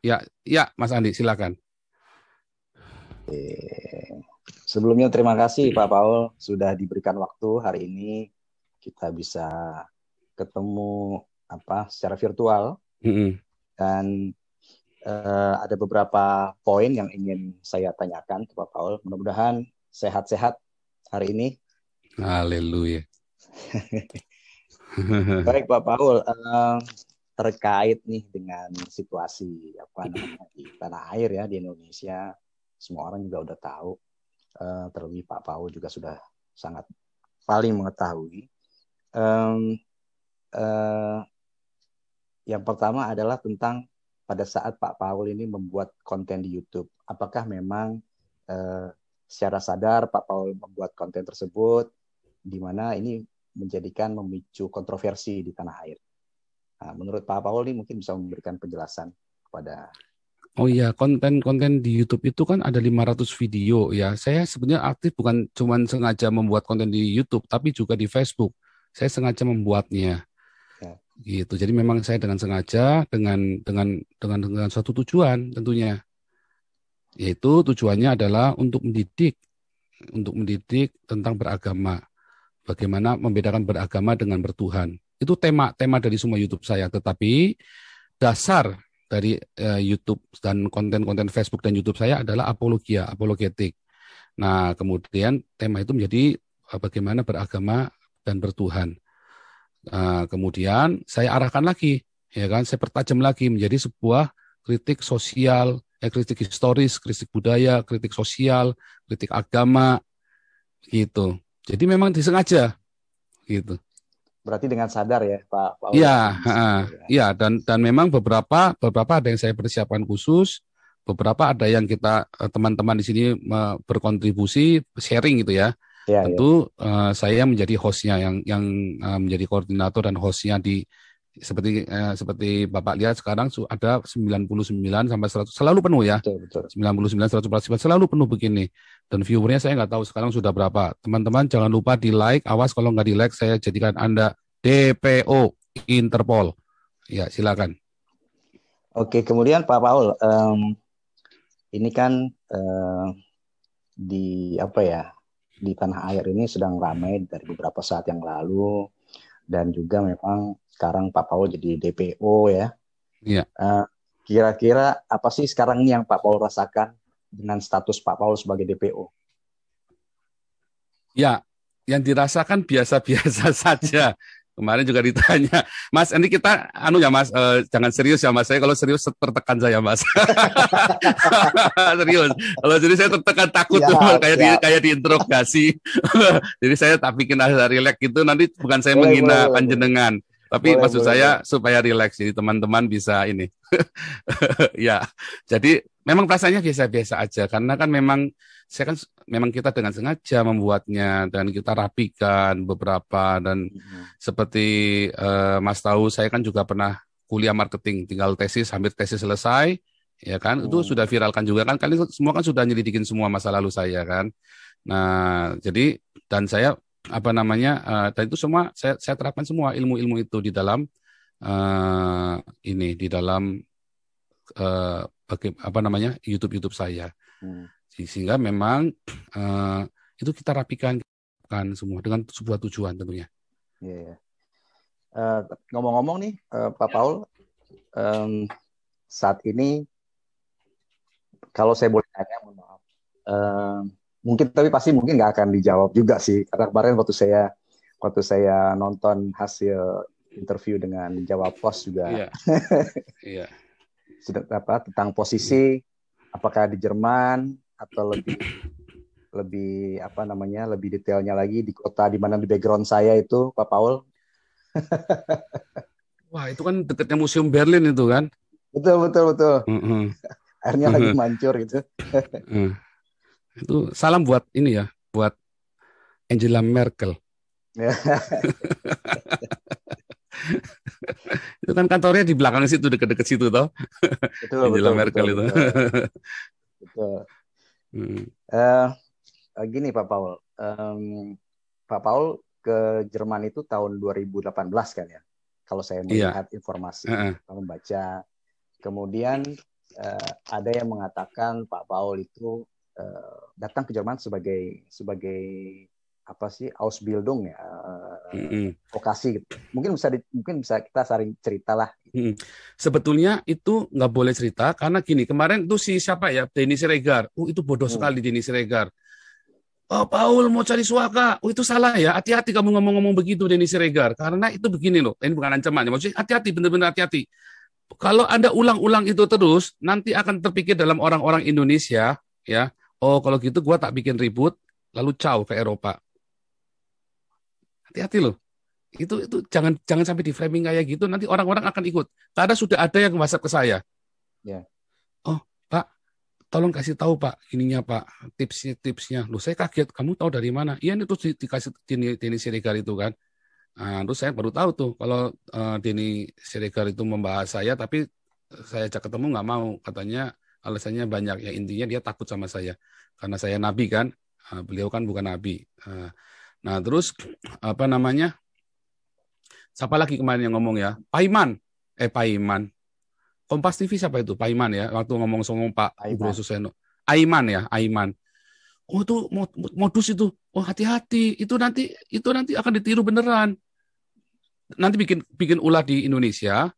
Ya, ya, Mas Andi, silakan. Sebelumnya terima kasih Pak Paul sudah diberikan waktu hari ini kita bisa ketemu secara virtual Mm-mm. dan ada beberapa poin yang ingin saya tanyakan ke Pak Paul. Mudah-mudahan sehat-sehat hari ini. Haleluya. Baik Pak Paul, terkait nih dengan situasi di tanah air ya di Indonesia, semua orang juga udah tahu. Terlebih Pak Paul juga sudah sangat paling mengetahui. Um, uh, yang pertama adalah tentang pada saat Pak Paul ini membuat konten di YouTube, apakah memang uh, secara sadar Pak Paul membuat konten tersebut, di mana ini menjadikan memicu kontroversi di tanah air. Nah, menurut Pak Paul ini mungkin bisa memberikan penjelasan kepada Oh kita. iya, konten-konten di YouTube itu kan ada 500 video ya. Saya sebenarnya aktif bukan cuma sengaja membuat konten di YouTube, tapi juga di Facebook. Saya sengaja membuatnya Ya. gitu. Jadi memang saya dengan sengaja dengan suatu tujuan tentunya. Yaitu tujuannya adalah untuk mendidik tentang beragama. Bagaimana membedakan beragama dengan bertuhan. Itu tema-tema dari semua YouTube saya. Tetapi dasar dari YouTube dan konten-konten Facebook dan YouTube saya adalah apologetik. Nah, kemudian tema itu menjadi bagaimana beragama dan bertuhan. Kemudian saya arahkan lagi, ya kan? Saya pertajam lagi menjadi sebuah kritik sosial, kritik historis, kritik budaya, kritik sosial, kritik agama, gitu. Jadi memang disengaja, gitu. Berarti dengan sadar ya Pak Paul Ya, ya, dengan sadar ya. ya, dan memang beberapa beberapa ada yang saya persiapkan khusus, beberapa ada yang kita teman-teman di sini berkontribusi sharing gitu ya. Ya, ya. Tentu saya menjadi hostnya yang menjadi koordinator dan hostnya di seperti Bapak lihat sekarang ada 99 sampai 100 selalu penuh ya. Betul, betul. 99 100% selalu penuh begini. Dan viewernya saya nggak tahu sekarang sudah berapa. Teman-teman jangan lupa di like, awas kalau nggak di like saya jadikan Anda DPO Interpol. Ya, silakan. Oke, kemudian Pak Paul, ini kan eh, di di tanah air ini sedang ramai dari beberapa saat yang lalu dan juga memang sekarang Pak Paul jadi DPO ya. Ya. Eh, Kira-kira apa sih sekarang ini yang Pak Paul rasakan dengan status Pak Paul sebagai DPO? Ya, yang dirasakan biasa-biasa saja. Kemarin juga ditanya, Mas, ini kita anu ya Mas, jangan serius ya Mas. Saya kalau serius tertekan saya Mas. Serius. Kalau serius saya tertekan takut tuh Siap, siap. kayak diinterogasi. Jadi saya tak bikin agak rileks gitu. Nanti bukan saya Boleh, boleh, menghina boleh, boleh. panjenengan, tapi Boleh, maksud boleh, boleh. saya supaya rileks. Jadi teman-teman bisa ini. Ya, jadi memang perasaannya biasa-biasa aja karena kan memang kita dengan sengaja membuatnya dan kita rapikan beberapa dan Mhm. seperti Mas tahu saya kan juga pernah kuliah marketing, tinggal tesis hampir tesis selesai ya kan itu sudah Hmm. viralkan juga kan kalian semua kan sudah nyelidikin semua masa lalu saya kan. Nah, jadi dan saya apa namanya dan itu semua saya terapkan semua ilmu-ilmu itu di dalam eh, ini di dalam apa namanya YouTube saya. Hmm. Sehingga memang eh, itu kita rapikan kan semua dengan sebuah tujuan tentunya. Iya, iya. Eh, Ngomong-ngomong nih, Pak Paul, em, saat ini kalau saya boleh tanya, mohon maaf. Em, Mungkin tapi pasti mungkin nggak akan dijawab juga sih. Karena kemarin waktu saya nonton hasil interview dengan Jawab Pos juga Iya, iya. sudah tentang posisi apakah di Jerman atau lebih lebih lebih detailnya lagi di kota di mana di background saya itu Pak Paul. Wah, itu kan dekatnya Museum Berlin itu kan. Betul, betul, betul. Heeh. Airnya lagi mancur gitu. Heeh. Itu salam buat ini ya, buat Angela Merkel. Itu kan kantornya di belakang situ, dekat-dekat situ toh. Betul, Angela betul, Merkel betul, itu. betul, betul. Hmm. Eh, Gini Pak Paul, Pak Paul ke Jerman itu tahun 2018 kan ya? Kalau saya Iya. melihat informasi, Heeh. membaca. Kemudian ada yang mengatakan Pak Paul itu datang ke Jerman sebagai apa sih, Ausbildung ya, vokasi gitu. Mungkin bisa kita saling cerita lah. Sebetulnya itu nggak boleh cerita karena gini, kemarin tuh si siapa ya, Denny Siregar. Itu bodoh sekali Denny Siregar. Oh, Paul mau cari suaka. Itu salah ya. Hati-hati kamu ngomong-ngomong begitu, Denny Siregar. Karena itu begini loh. Ini bukan ancaman. Maksudnya hati-hati, benar-benar hati-hati. Kalau Anda ulang-ulang itu terus, nanti akan terpikir dalam orang-orang Indonesia, ya. Oh, kalau gitu gua tak bikin ribut, lalu ciao ke Eropa. Hati-hati loh. Itu jangan sampai di framing kayak gitu. Nanti orang-orang akan ikut. Karena sudah ada yang WhatsApp ke saya. Ya. Oh, Pak, tolong kasih tahu Pak, ininya Pak, tipsnya. Loh, saya kaget. Kamu tahu dari mana? Iya, ini terus dikasih Denny Siregar itu kan. Nah, terus saya baru tahu tuh kalau Denny Siregar itu membahas saya, tapi saya ajak ketemu nggak mau. Katanya alasannya banyak. Ya intinya dia takut sama saya. Karena saya nabi kan. Beliau kan bukan nabi. Nah, terus apa namanya? Siapa lagi kemarin yang ngomong ya? Paiman. Kompas TV siapa itu? Paiman ya. Waktu ngomong Pak Ugro Suseno. Aiman ya, Aiman. Oh, itu modus itu. Oh, hati-hati. Itu nanti akan ditiru beneran. Nanti bikin ulah di Indonesia.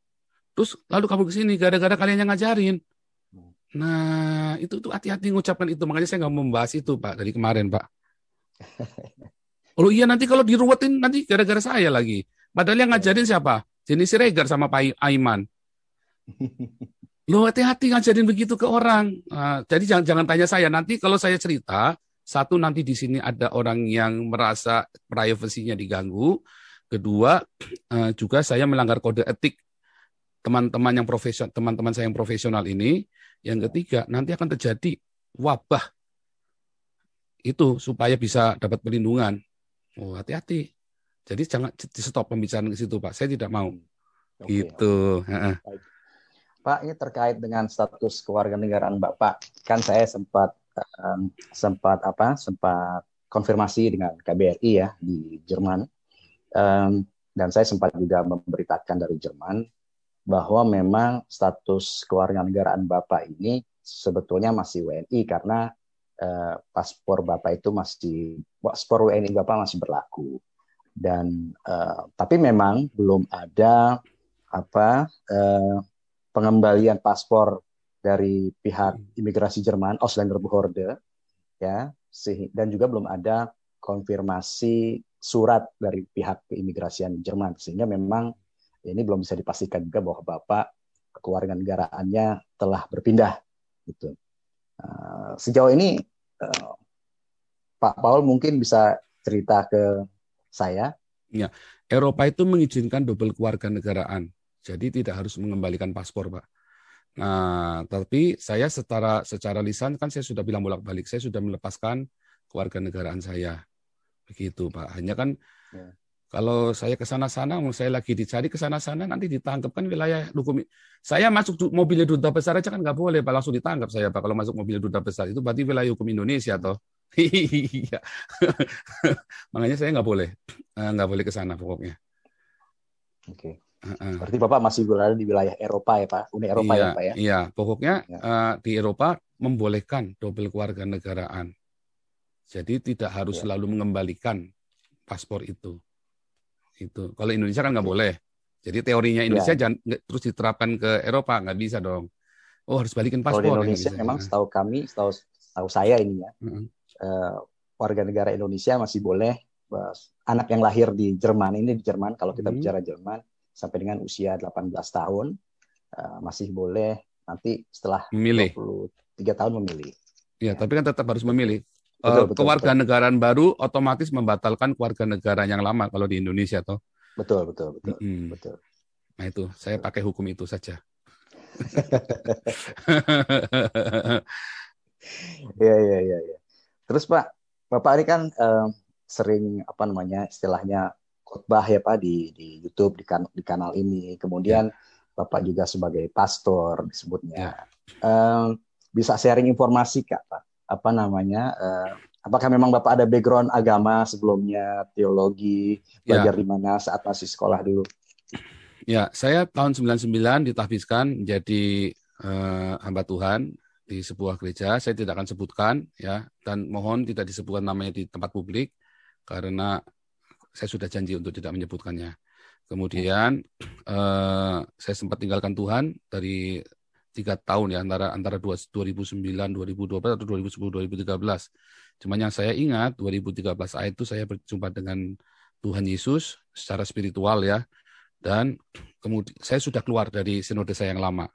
Terus lalu kamu ke sini gara-gara kalian yang ngajarin. Nah, itu hati-hati ngucapkan itu. Makanya saya nggak mau membahas itu, Pak, dari kemarin, Pak. Oh iya, nanti kalau diruwetin nanti gara-gara saya lagi. Padahal yang ngajarin siapa? Denny Siregar sama Pak Aiman. Loh, hati-hati ngajarin begitu ke orang. Jadi jangan tanya saya. Nanti kalau saya cerita, satu, nanti di sini ada orang yang merasa privasinya diganggu. Kedua, juga saya melanggar kode etik teman-teman saya yang profesional ini. Yang ketiga, nanti akan terjadi wabah. Itu supaya bisa dapat perlindungan. Oh, hati-hati. Jadi jangan di stop pembicaraan ke situ, Pak. Saya tidak mau. Gitu. Okay. Pak, ini terkait dengan status kewarganegaraan Bapak. Kan saya sempat konfirmasi dengan KBRI ya di Jerman. Dan saya sempat juga memberitakan dari Jerman bahwa memang status kewarganegaraan Bapak ini sebetulnya masih WNI karena paspor WNI Bapak masih berlaku. Dan tapi memang belum ada pengembalian paspor dari pihak imigrasi Jerman, Ausländerbehörde, ya, dan juga belum ada konfirmasi surat dari pihak keimigrasian Jerman, sehingga memang ini belum bisa dipastikan juga bahwa Bapak kewarganegaraannya telah berpindah. Gitu. Sejauh ini Pak Paul mungkin bisa cerita ke saya. Ya, Eropa itu mengizinkan double kewarganegaraan, jadi tidak harus mengembalikan paspor, Pak. Nah, tapi saya secara lisan kan saya sudah bilang bolak-balik, saya sudah melepaskan kewarganegaraan saya, begitu, Pak. Hanya kan kalau saya ke sana-sana, saya lagi dicari ke sana-sana, nanti ditangkap kan wilayah hukum. Saya masuk mobil duta besar aja kan nggak boleh, Pak, langsung ditangkap saya, Pak. Kalau masuk mobil duta besar itu berarti wilayah hukum Indonesia, toh. Iya. Makanya saya nggak boleh ke sana pokoknya. Oke. Berarti Bapak masih berada di wilayah Eropa ya Pak, Uni Eropa ya Pak ya? Iya, pokoknya di Eropa membolehkan double kewarganegaraan. Jadi tidak harus selalu mengembalikan paspor itu. Itu. Kalau Indonesia kan nggak boleh. Jadi teorinya Indonesia jangan terus diterapkan ke Eropa, nggak bisa dong. Oh, harus balikin paspor. Kalau di Indonesia memang setahu saya ini ya. Warga negara Indonesia masih boleh anak yang lahir di Jerman kalau kita bicara Jerman sampai dengan usia 18 tahun masih boleh nanti setelah memilih. 23 tahun memilih. Ya, tapi kan tetap harus memilih. Kewarganegaraan baru otomatis membatalkan kewarganegaraan yang lama kalau di Indonesia toh. Betul. Nah itu saya pakai hukum itu saja. Iya. Terus Pak, Bapak ini kan sering istilahnya khotbah ya Pak di YouTube di kanal ini. Kemudian Bapak juga sebagai pastor disebutnya. Bisa sharing informasi Kak Pak? Apakah memang Bapak ada background agama sebelumnya, teologi, belajar di mana saat masih sekolah dulu? Ya, saya tahun 99 ditahbiskan menjadi hamba Tuhan di sebuah gereja. Saya tidak akan sebutkan ya, dan mohon tidak disebutkan namanya di tempat publik karena saya sudah janji untuk tidak menyebutkannya. Kemudian saya sempat tinggalkan Tuhan dari 3 tahun ya, antara 2009, 2012 atau 2010, 2013. Cuman yang saya ingat 2013 akhir itu saya berjumpa dengan Tuhan Yesus secara spiritual ya, dan kemudian saya sudah keluar dari sinode saya yang lama.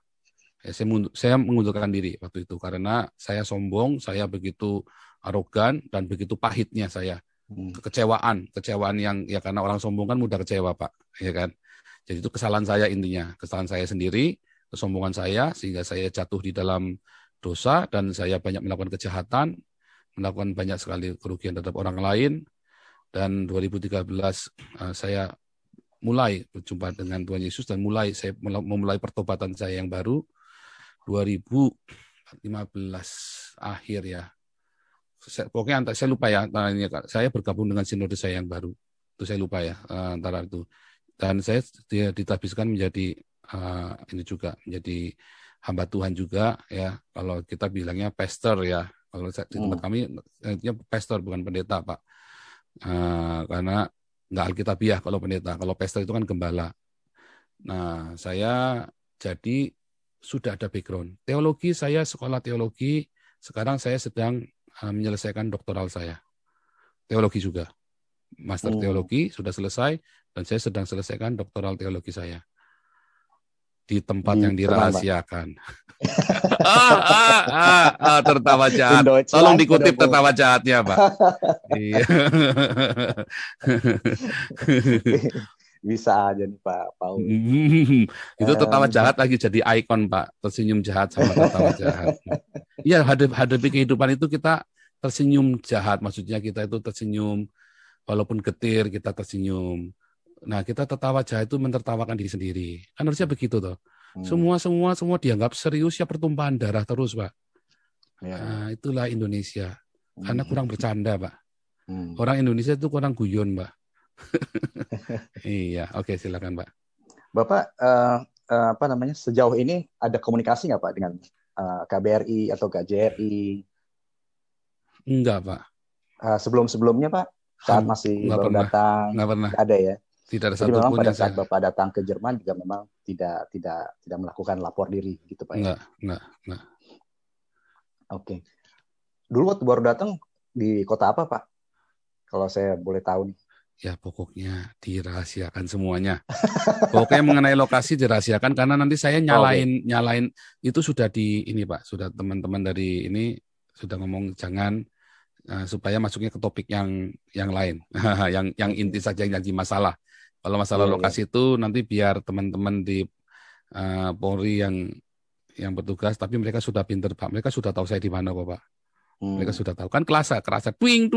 Ya, saya mengundurkan diri waktu itu karena saya sombong, saya begitu arogan dan begitu pahitnya saya. Kecewaan yang ya karena orang sombong kan mudah kecewa Pak, ya kan. Jadi itu kesalahan saya intinya, kesalahan saya sendiri, kesombongan saya sehingga saya jatuh di dalam dosa dan saya banyak melakukan kejahatan, melakukan banyak sekali kerugian terhadap orang lain. Dan 2013 saya mulai berjumpa dengan Tuhan Yesus dan saya memulai pertobatan saya yang baru 2015 akhir ya. Pokoknya saya lupa ya, saya bergabung dengan sinode saya yang baru. Itu saya lupa ya antara itu. Dan saya ditabiskan menjadi ini juga menjadi hamba Tuhan juga ya. Kalau kita bilangnya pastor ya. Kalau di tempat kami itu pastor bukan pendeta Pak. Karena nggak alkitabiah kalau pendeta. Kalau pastor itu kan gembala. Nah saya jadi sudah ada background teologi, saya sekolah teologi. Sekarang saya sedang menyelesaikan doktoral saya. Teologi juga. Master teologi sudah selesai dan saya sedang selesaikan doktoral teologi saya. Di tempat yang dirahasiakan. Tertawa jahat. Tolong dikutip tertawa jahatnya, Pak. Iya. Bisa aja nih Pak Paul. Itu tertawa jahat lagi jadi ikon Pak, tersenyum jahat sama tertawa jahat. Iya, hadapi kehidupan itu kita tersenyum jahat, maksudnya kita itu tersenyum walaupun getir kita tersenyum. Nah, kita tertawa jahat itu menertawakan diri sendiri. Kan harusnya begitu toh. Semua dianggap serius ya, pertumpahan darah terus Pak. Ya. Nah, itulah Indonesia. Karena kurang bercanda Pak. Orang Indonesia itu kurang guyon Pak. Iya, oke silakan Pak. Bapak sejauh ini ada komunikasi nggak Pak dengan KBRI atau KJRI? Enggak Pak. Sebelumnya Pak, saat masih baru datang, nggak pernah. Ada ya. Tidak ada Jadi memang pada saat saya... Bapak datang ke Jerman juga memang tidak melakukan lapor diri gitu Pak. Enggak. Oke. Dulu waktu baru datang di kota apa Pak? Kalau saya boleh tahu nih. Ya pokoknya dirahasiakan semuanya. Pokoknya mengenai lokasi dirahasiakan karena nanti saya nyalain itu sudah ini Pak, sudah teman-teman dari ini sudah ngomong jangan supaya masuknya ke topik yang lain, yang inti saja yang jadi masalah. Kalau masalah lokasi itu nanti biar teman-teman di Polri yang bertugas, tapi mereka sudah pinter Pak, mereka sudah tahu saya di mana kok Pak. Mereka sudah tahu kan kerasa twing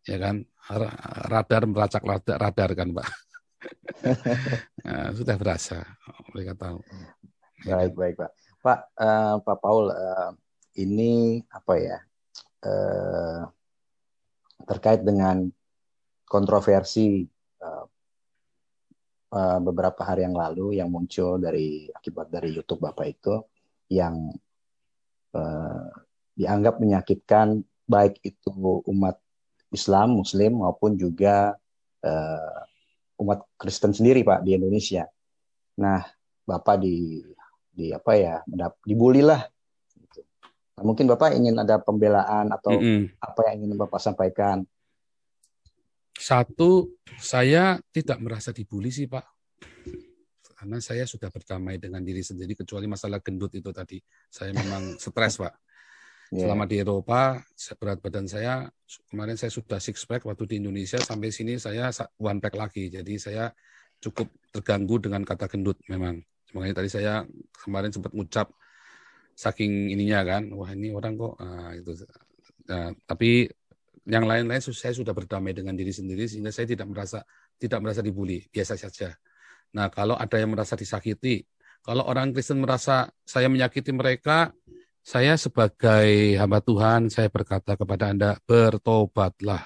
ya kan radar melacak radar kan Pak. Nah, sudah berasa mereka tahu. Baik Pak. Pak Paul, ini apa ya, terkait dengan kontroversi beberapa hari yang lalu yang muncul akibat dari YouTube Bapak itu yang dianggap menyakitkan baik itu umat Islam, Muslim maupun juga umat Kristen sendiri Pak di Indonesia. Nah, Bapak dibully lah. Nah, mungkin Bapak ingin ada pembelaan atau apa yang ingin Bapak sampaikan? Satu, saya tidak merasa dibully sih Pak. Karena saya sudah berdamai dengan diri sendiri, kecuali masalah gendut itu tadi. Saya memang stres Pak. Selama di Eropa, berat badan saya, kemarin saya sudah 6 pack, waktu di Indonesia sampai sini saya 1 pack lagi. Jadi saya cukup terganggu dengan kata gendut memang. Makanya tadi saya kemarin sempat ngucap saking ininya kan, wah ini orang kok itu. Nah, tapi yang lain-lain saya sudah berdamai dengan diri sendiri sehingga saya tidak merasa dibully, biasa saja. Nah, kalau ada yang merasa disakiti, kalau orang Kristen merasa saya menyakiti mereka, saya sebagai hamba Tuhan, saya berkata kepada Anda, bertobatlah,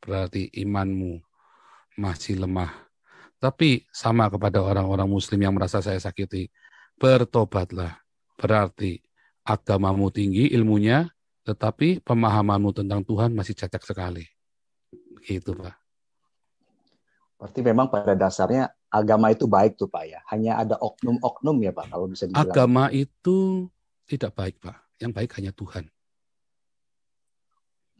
berarti imanmu masih lemah. Tapi sama kepada orang-orang Muslim yang merasa saya sakiti, bertobatlah. Berarti agamamu tinggi, ilmunya, tetapi pemahamanmu tentang Tuhan masih cacat sekali. Gitu, Pak. Berarti memang pada dasarnya agama itu baik tuh Pak ya. Hanya ada oknum-oknum ya Pak kalau bisa dibilang. Agama itu tidak baik, Pak. Yang baik hanya Tuhan.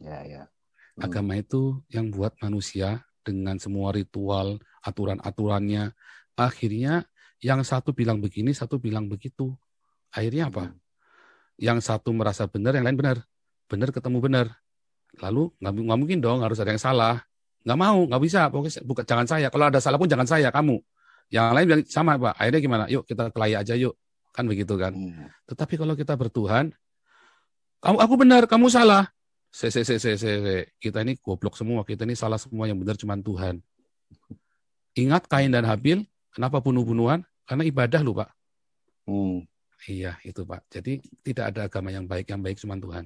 Ya. Agama itu yang buat manusia dengan semua ritual, aturan-aturannya. Akhirnya yang satu bilang begini, satu bilang begitu. Akhirnya apa? Yang satu merasa benar, yang lain benar. Benar ketemu benar. Lalu nggak mungkin dong harus ada yang salah. Nggak mau, nggak bisa. Pokoknya bukan, jangan saya. Kalau ada salah pun jangan saya, kamu. Yang lain bilang sama, Pak. Akhirnya gimana? Yuk kita kelahi aja yuk. Kan begitu kan. Tetapi kalau kita bertuhan, aku benar, kamu salah. Kita ini goblok semua. Kita ini salah semua. Yang benar cuma Tuhan. Ingat Kain dan Habil, kenapa bunuh-bunuhan? Karena ibadah loh, Pak. Iya, itu Pak. Jadi tidak ada agama yang baik cuma Tuhan.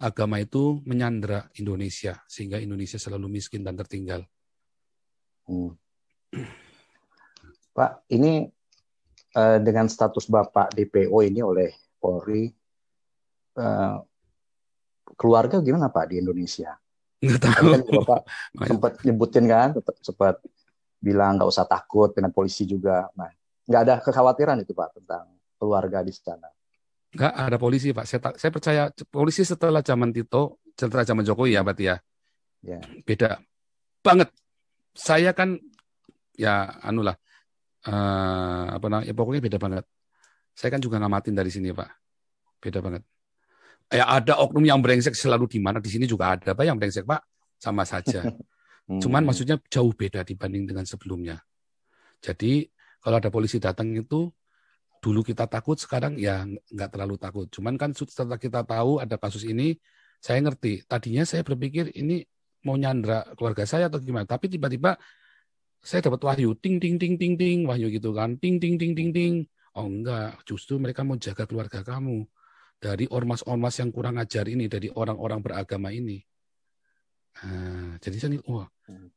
Agama itu menyandera Indonesia, sehingga Indonesia selalu miskin dan tertinggal. Pak, ini dengan status Bapak DPO ini oleh Polri, keluarga gimana Pak di Indonesia? Nggak tahu. Kan Bapak sempat nyebutin kan, sempat bilang nggak usah takut dengan polisi juga. Nah, nggak ada kekhawatiran itu Pak tentang keluarga di sana? Nggak ada polisi, Pak. Saya percaya polisi setelah zaman Tito, setelah zaman Jokowi ya, berarti ya. Beda banget. Saya kan ya anulah pokoknya beda banget. Saya kan juga ngamatin dari sini, Pak. Beda banget. Ya ada oknum yang brengsek selalu di mana, di sini juga ada Pak yang brengsek, Pak. Sama saja. Cuman maksudnya jauh beda dibanding dengan sebelumnya. Jadi kalau ada polisi datang itu dulu kita takut, sekarang ya nggak terlalu takut. Cuman kan setelah kita tahu ada kasus ini, saya ngerti. Tadinya saya berpikir ini mau nyandra keluarga saya atau gimana. Tapi tiba-tiba saya dapat wahyu, ting ting ting ting ting, wahyu gitu kan, ting ting ting ting ting. Oh enggak, justru mereka mau jaga keluarga kamu dari ormas-ormas yang kurang ajar ini, dari orang-orang beragama ini. Nah, jadi saya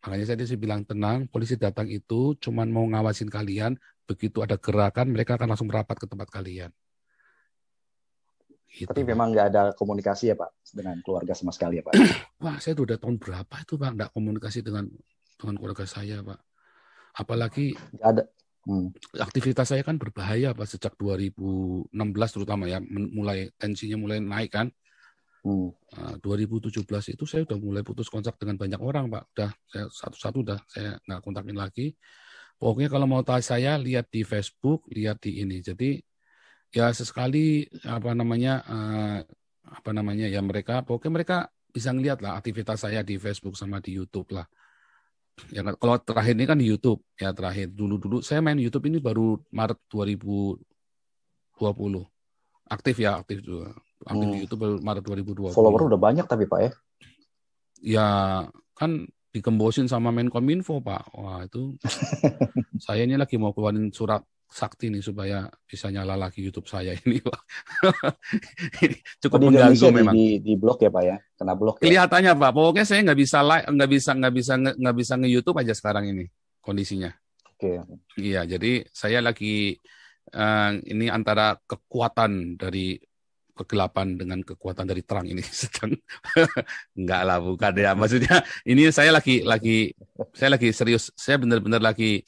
makanya saya bilang tenang, polisi datang itu cuman mau ngawasin kalian. Begitu ada gerakan, mereka akan langsung merapat ke tempat kalian. Gitu. Tapi memang nggak ada komunikasi ya Pak dengan keluarga sama sekali ya Pak? Wah, saya udah tahun berapa itu Pak nggak komunikasi dengan keluarga saya Pak. Apalagi nggak ada. Aktivitas saya kan berbahaya Pak sejak 2016 terutama ya, mulai tensinya mulai naik kan. 2017 itu saya udah mulai putus kontak dengan banyak orang Pak. Udah saya satu-satu saya nggak kontakin lagi. Pokoknya kalau mau tahu saya lihat di Facebook, lihat di ini. Jadi ya sesekali ya pokoknya mereka bisa ngelihat lah aktivitas saya di Facebook sama di YouTube lah. Ya kalau terakhir ini kan di YouTube ya, terakhir dulu saya main YouTube ini baru Maret 2020. Aktif juga. Aktif di YouTube baru Maret 2020. Follower udah banyak tapi Pak ya? Ya kan dikembosin sama Menkominfo Pak. Wah itu saya ini lagi mau keluarin surat sakti nih supaya bisa nyala lagi YouTube saya ini Pak. Cukup mengganggu memang. Di blok ya Pak ya, kena blok. Kelihatannya Pak. Pokoknya saya nggak bisa nge-YouTube aja sekarang ini kondisinya. Oke. Iya, jadi saya lagi ini antara kekuatan dari kegelapan dengan kekuatan dari terang ini sedang enggak lah, bukan ya, maksudnya ini saya lagi serius, saya benar-benar lagi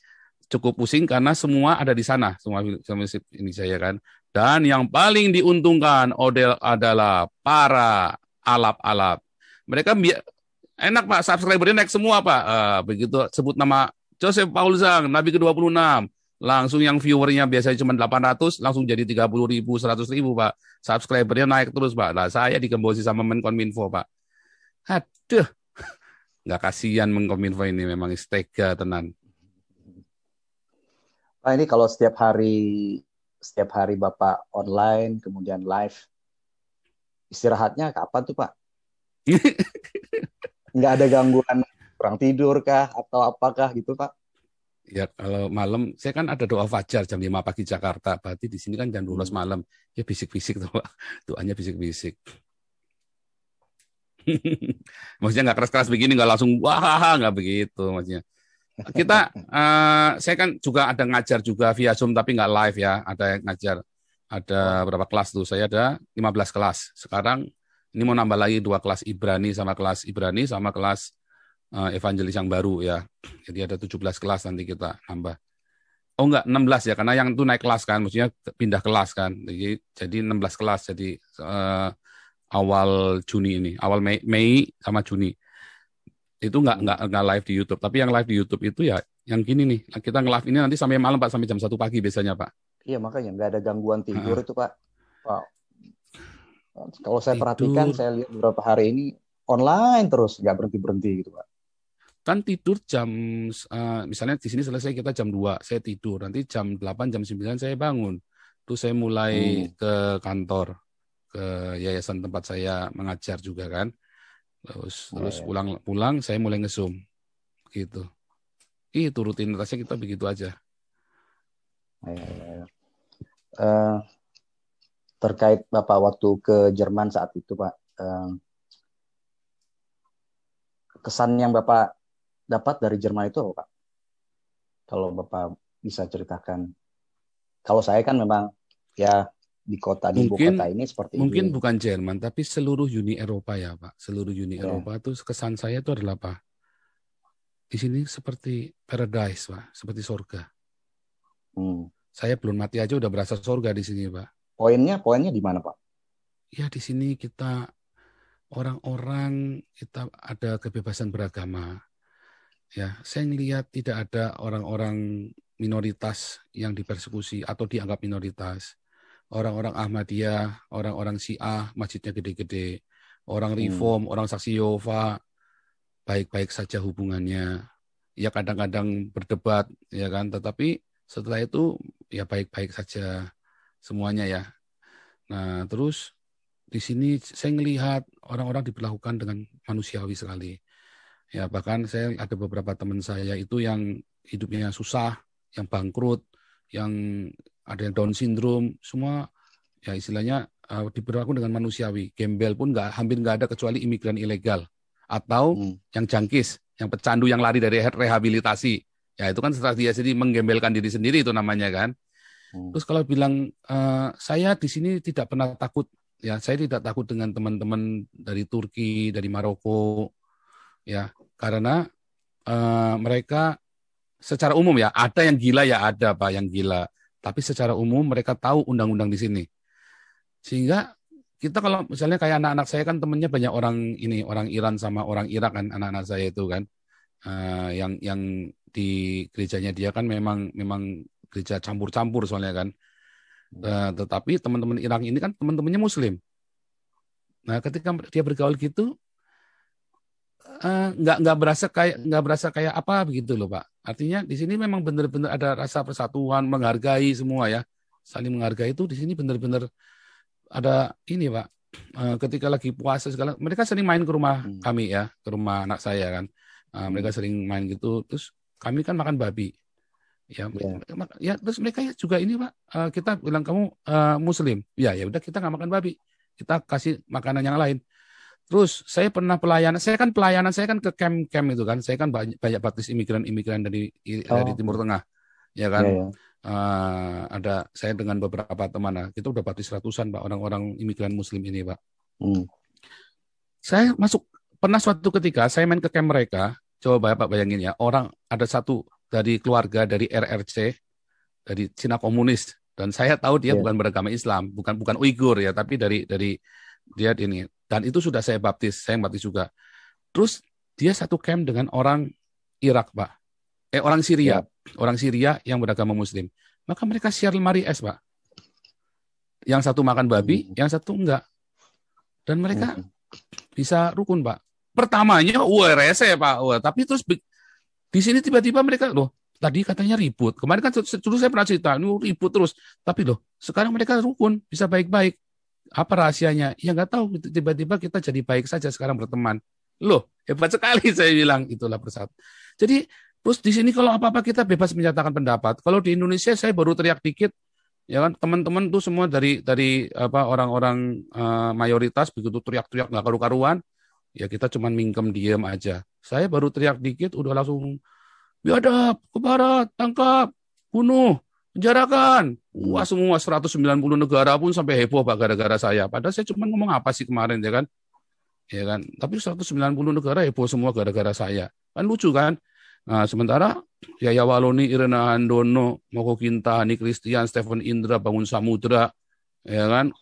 cukup pusing karena semua ada di sana, semua ini saya kan, dan yang paling diuntungkan adalah para alap-alap, mereka enak Pak, subscribernya naik semua Pak, begitu sebut nama Joseph Paul Zhang, Nabi ke-26, langsung yang viewernya biasanya cuma 800, langsung jadi 30.000, 100.000 Pak. Subscribernya naik terus Pak. Nah, saya digembosi sama Menkominfo Pak. Aduh, nggak kasihan Menkominfo ini, memang istega tenan. Pak, ini kalau setiap hari Bapak online, kemudian live, istirahatnya kapan tuh Pak? Nggak ada gangguan kurang tidur kah? Atau apakah gitu Pak? Ya kalau malam, saya kan ada doa fajar jam 5 pagi Jakarta, berarti di sini kan jam 12 malam, ya bisik-bisik tuh Pak, doanya bisik-bisik. Maksudnya nggak keras-keras begini, nggak langsung wah nggak begitu maksudnya. Saya kan juga ada ngajar juga via Zoom tapi nggak live ya. Ada yang ngajar, ada berapa kelas tuh? Saya ada 15 kelas. Sekarang ini mau nambah lagi 2 kelas Ibrani sama kelas evangelis yang baru ya. Jadi ada 17 kelas nanti kita nambah. Oh enggak, 16 ya, karena yang itu naik kelas kan, maksudnya pindah kelas kan. Jadi 16 kelas, jadi awal Juni ini, awal Mei sama Juni. Itu nggak live di YouTube, tapi yang live di YouTube itu ya yang gini nih, kita nge-live ini nanti sampai malam Pak, sampai jam 1 pagi biasanya Pak. Iya, makanya nggak ada gangguan tidur itu Pak. Pak. Kalau saya perhatikan, saya lihat beberapa hari ini online terus, nggak berhenti-berhenti gitu Pak. Kan tidur jam, misalnya di sini selesai kita jam 2, saya tidur. Nanti jam 8, jam 9 saya bangun. Terus saya mulai ke kantor, ke yayasan tempat saya mengajar juga kan. Terus pulang saya mulai nge-Zoom. Gitu. Itu rutinitasnya kita begitu aja. Terkait Bapak waktu ke Jerman saat itu Pak, kesan yang Bapak dapat dari Jerman itu apa Pak? Kalau Bapak bisa ceritakan. Kalau saya kan memang ya di ibu kota ini seperti mungkin ini. Bukan Jerman, tapi seluruh Uni Eropa ya Pak. Seluruh Uni Eropa itu kesan saya itu adalah apa? Di sini seperti paradise Pak, seperti surga. Saya belum mati aja udah berasa surga di sini Pak. Poinnya di mana Pak? Ya di sini kita orang-orang kita ada kebebasan beragama. Ya, saya ngelihat tidak ada orang-orang minoritas yang dipersekusi atau dianggap minoritas. Orang-orang Ahmadiyah, orang-orang Syiah, masjidnya gede-gede. Orang Reform, orang Saksi Yehova, baik-baik saja hubungannya. Ya kadang-kadang berdebat, ya kan. Tetapi setelah itu ya baik-baik saja semuanya ya. Nah, terus di sini saya ngelihat orang-orang diperlakukan dengan manusiawi sekali. Ya bahkan saya ada beberapa teman saya itu yang hidupnya susah, yang bangkrut, yang ada yang Down syndrome, semua ya istilahnya diperlakukan dengan manusiawi. Gembel pun hampir nggak ada kecuali imigran ilegal atau yang jangkis, yang pecandu yang lari dari rehabilitasi. Ya itu kan strategi menggembelkan diri sendiri itu namanya kan. Terus kalau bilang saya di sini tidak pernah takut, ya saya tidak takut dengan teman-teman dari Turki, dari Maroko. Ya, karena mereka secara umum ya, ada yang gila ya ada Pak yang gila. Tapi secara umum mereka tahu undang-undang di sini. Sehingga kita kalau misalnya kayak anak-anak saya kan temennya banyak orang Iran sama orang Irak kan anak-anak saya itu kan. Yang di gerejanya dia kan memang gereja campur-campur soalnya kan. Tetapi teman-teman Irak ini kan teman-temannya Muslim. Nah, ketika dia bergaul gitu nggak berasa kayak apa begitu loh Pak. Artinya di sini memang benar-benar ada rasa persatuan, menghargai semua ya, saling menghargai itu di sini benar-benar ada ini Pak. Ketika lagi puasa segala, mereka sering main ke rumah kami ya, ke rumah anak saya kan. Mereka sering main gitu, terus kami kan makan babi. Ya terus mereka juga ini Pak, kita bilang kamu Muslim, ya udah kita nggak makan babi, kita kasih makanan yang lain. Terus saya pernah pelayanan saya kan ke camp itu kan, saya kan banyak baptis imigran dari Timur Tengah, ya kan. Ada saya dengan beberapa teman, kita udah baptis ratusan Pak orang-orang imigran Muslim ini Pak. Saya pernah suatu ketika saya main ke camp mereka, coba Bapak bayangin ya, ada satu dari keluarga dari RRC, dari Cina komunis, dan saya tahu dia bukan beragama Islam, bukan Uighur ya, tapi dari dia ini. Dan itu sudah saya baptis juga. Terus dia satu camp dengan orang Irak, Pak. Orang Syria. Orang Syria yang beragama Muslim. Maka mereka share lemari es, Pak. Yang satu makan babi, yang satu enggak. Dan mereka bisa rukun, Pak. Pertamanya, rese, Pak. Tapi terus di sini tiba-tiba mereka, loh, tadi katanya ribut. Kemarin kan dulu saya pernah cerita, ini ribut terus. Tapi loh, sekarang mereka rukun, bisa baik-baik. Apa rahasianya? Ya nggak tahu. Tiba-tiba kita jadi baik saja sekarang berteman. Loh, hebat sekali saya bilang. Itulah persatu. Jadi terus di sini kalau apa-apa kita bebas menyatakan pendapat. Kalau di Indonesia saya baru teriak dikit, ya kan teman-teman tuh semua dari orang-orang mayoritas begitu teriak-teriak nggak karu-karuan, ya kita cuman mingkem diem aja. Saya baru teriak dikit udah langsung biadab, ke barat, tangkap, bunuh, penjarakan. Wah, semua 190 negara pun sampai heboh Pak gara-gara saya. Padahal saya cuma ngomong apa sih kemarin ya kan? Ya kan? Tapi 190 negara heboh semua gara-gara saya. Kan lucu kan? Nah, sementara Yaya Waloni, Irena Handono, Moko Kintani, Christian, Stephen Indra, Bangun Samudra, ya kan?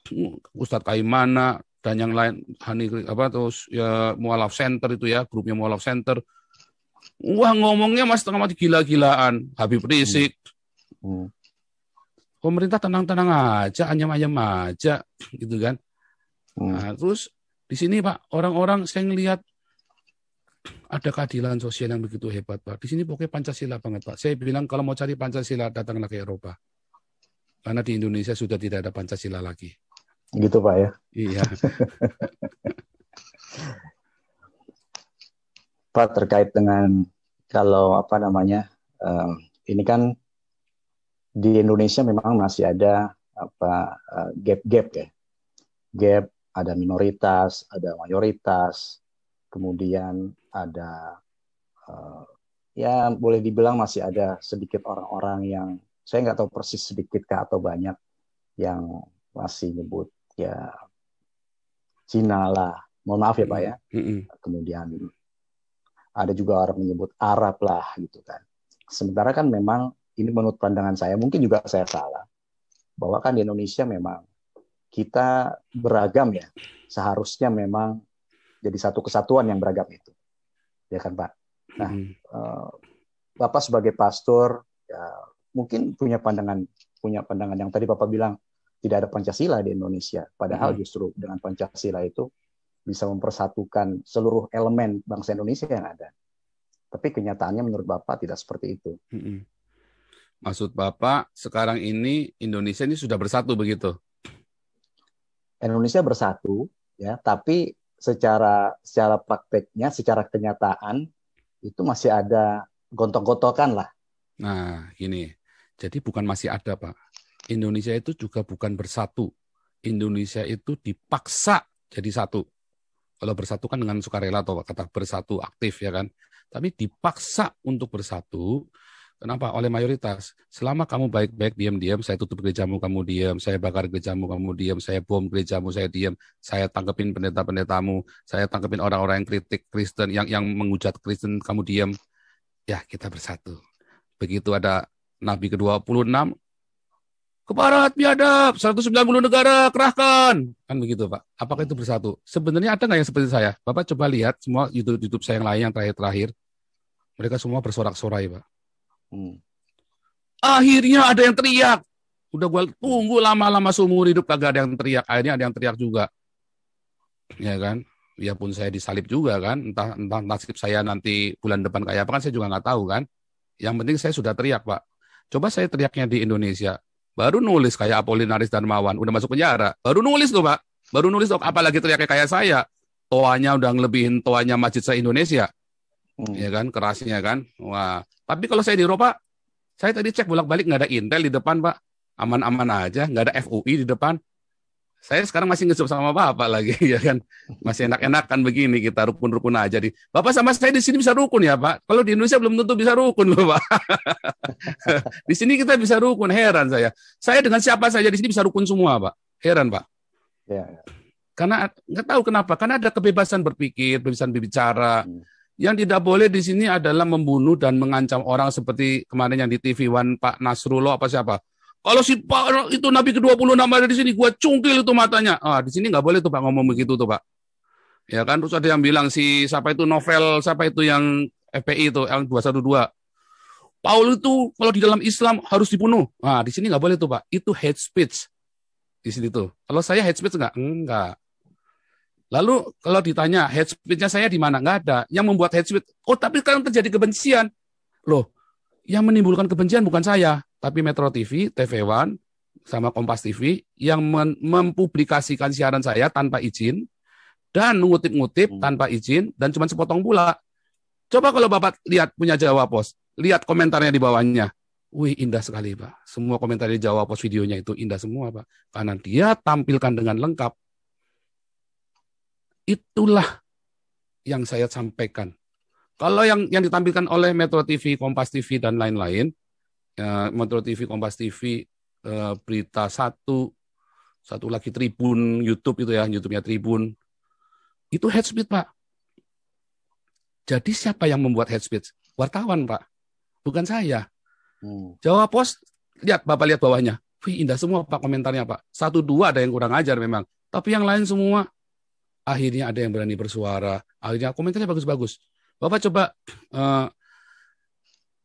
Ustadz Kaimana dan yang lain, Hani apa terus ya Mualaf Center itu ya, grupnya Mualaf Center. Wah, ngomongnya mas tengah mati gila-gilaan, Habib Rizik. Pemerintah tenang-tenang aja, anyam-anyam aja, gitu kan? Nah, terus di sini Pak, orang-orang saya ngelihat ada keadilan sosial yang begitu hebat Pak. Di sini pokoknya Pancasila banget Pak. Saya bilang kalau mau cari Pancasila datanglah ke Eropa. Karena di Indonesia sudah tidak ada Pancasila lagi. Gitu Pak ya? Iya. Pak, terkait dengan kalau apa namanya, ini kan di Indonesia memang masih ada apa gap-gap ya. Gap, ada minoritas, ada mayoritas, kemudian ada ya boleh dibilang masih ada sedikit orang-orang yang saya nggak tahu persis sedikit atau banyak yang masih nyebut ya Cina lah, mohon maaf ya Pak ya. Kemudian ada juga orang menyebut Arab lah gitu kan. Sementara kan memang ini menurut pandangan saya, mungkin juga saya salah, bahwa kan di Indonesia memang kita beragam ya, seharusnya memang jadi satu kesatuan yang beragam itu, ya kan Pak. Nah, Bapak sebagai pastor ya, mungkin punya pandangan yang tadi Bapak bilang tidak ada Pancasila di Indonesia, padahal justru dengan Pancasila itu bisa mempersatukan seluruh elemen bangsa Indonesia yang ada. Tapi kenyataannya menurut Bapak tidak seperti itu. Maksud Bapak sekarang ini Indonesia ini sudah bersatu begitu? Indonesia bersatu ya, tapi secara prakteknya, secara kenyataan itu masih ada gontok-gontokan lah. Nah, gini. Jadi bukan masih ada, Pak. Indonesia itu juga bukan bersatu. Indonesia itu dipaksa jadi satu. Kalau bersatu kan dengan sukarela atau kata bersatu aktif ya kan. Tapi dipaksa untuk bersatu. Kenapa? Oleh mayoritas. Selama kamu baik-baik, diam-diam, saya tutup gerejamu, kamu diam. Saya bakar gerejamu, kamu diam. Saya bom gerejamu, saya diam. Saya tangkepin pendeta-pendetamu. Saya tangkepin orang-orang yang kritik Kristen, yang menghujat Kristen, kamu diam. Ya, kita bersatu. Begitu ada Nabi ke-26, ke barat, biadab, 190 negara, kerahkan. Kan begitu, Pak. Apakah itu bersatu? Sebenarnya ada nggak yang seperti saya? Bapak coba lihat semua YouTube saya yang lain, yang terakhir-terakhir. Mereka semua bersorak-sorai, Pak. Akhirnya ada yang teriak. Udah gue tunggu lama-lama seumur hidup kagak ada yang teriak. Akhirnya ada yang teriak juga. Ya kan? Biarpun saya disalib juga kan. Entah nasib saya nanti bulan depan kayak apa kan saya juga nggak tahu kan. Yang penting saya sudah teriak, Pak. Coba saya teriaknya di Indonesia. Baru nulis kayak Apolinaris Darmawan. Udah masuk penjara. Baru nulis tuh, Pak. Baru nulis tuh. Apalagi teriaknya kayak saya. Toanya udah ngelebihin toanya masjid se-Indonesia. Ya kan? Kerasnya kan. Wah. Tapi kalau saya di Eropa, saya tadi cek bolak-balik nggak ada Intel di depan, Pak. Aman-aman aja. Nggak ada FUI di depan. Saya sekarang masih ngesub sama Bapak lagi, ya kan. Masih enak-enakan begini, kita rukun-rukun aja. Bapak sama saya di sini bisa rukun ya, Pak. Kalau di Indonesia belum tentu bisa rukun loh, Pak. Di sini kita bisa rukun, heran saya. Saya dengan siapa saja di sini bisa rukun semua, Pak. Heran, Pak. Ya. Karena nggak tahu kenapa. Karena ada kebebasan berpikir, kebebasan berbicara. Yang tidak boleh di sini adalah membunuh dan mengancam orang seperti kemarin yang di TV One Pak Nasrullah apa siapa. Kalau si Pak itu Nabi ke-26 ada di sini, gua cungkil itu matanya. Di sini nggak boleh tuh Pak ngomong begitu tuh Pak. Ya kan, terus ada yang bilang si siapa itu novel, siapa itu yang FPI itu yang 212. Paul itu kalau di dalam Islam harus dibunuh. Di sini nggak boleh tuh Pak. Itu hate speech di sini tuh. Kalau saya hate speech nggak? Enggak. Lalu kalau ditanya hate speech-nya saya di mana? Nggak ada. Yang membuat hate speech, tapi kan terjadi kebencian. Loh, yang menimbulkan kebencian bukan saya, tapi Metro TV, TV One, sama Kompas TV yang mempublikasikan siaran saya tanpa izin dan mengutip-ngutip tanpa izin dan cuma sepotong pula. Coba kalau Bapak lihat punya Jawa Post, lihat komentarnya di bawahnya. Wih, indah sekali, Pak. Semua komentar di Jawa Post videonya itu indah semua, Pak. Karena dia tampilkan dengan lengkap. Itulah yang saya sampaikan. Kalau yang ditampilkan oleh Metro TV, Kompas TV dan lain-lain, Metro TV, Kompas TV, Berita satu lagi Tribun, YouTube itu ya, YouTube-nya Tribun, itu hate speech, Pak. Jadi siapa yang membuat hate speech? Wartawan, Pak. Bukan saya. Jawa Pos, Bapak lihat bawahnya. Wih, indah semua Pak komentarnya, Pak. 1-2 ada yang kurang ajar memang. Tapi yang lain semua, akhirnya ada yang berani bersuara. Akhirnya komentarnya bagus-bagus. Bapak coba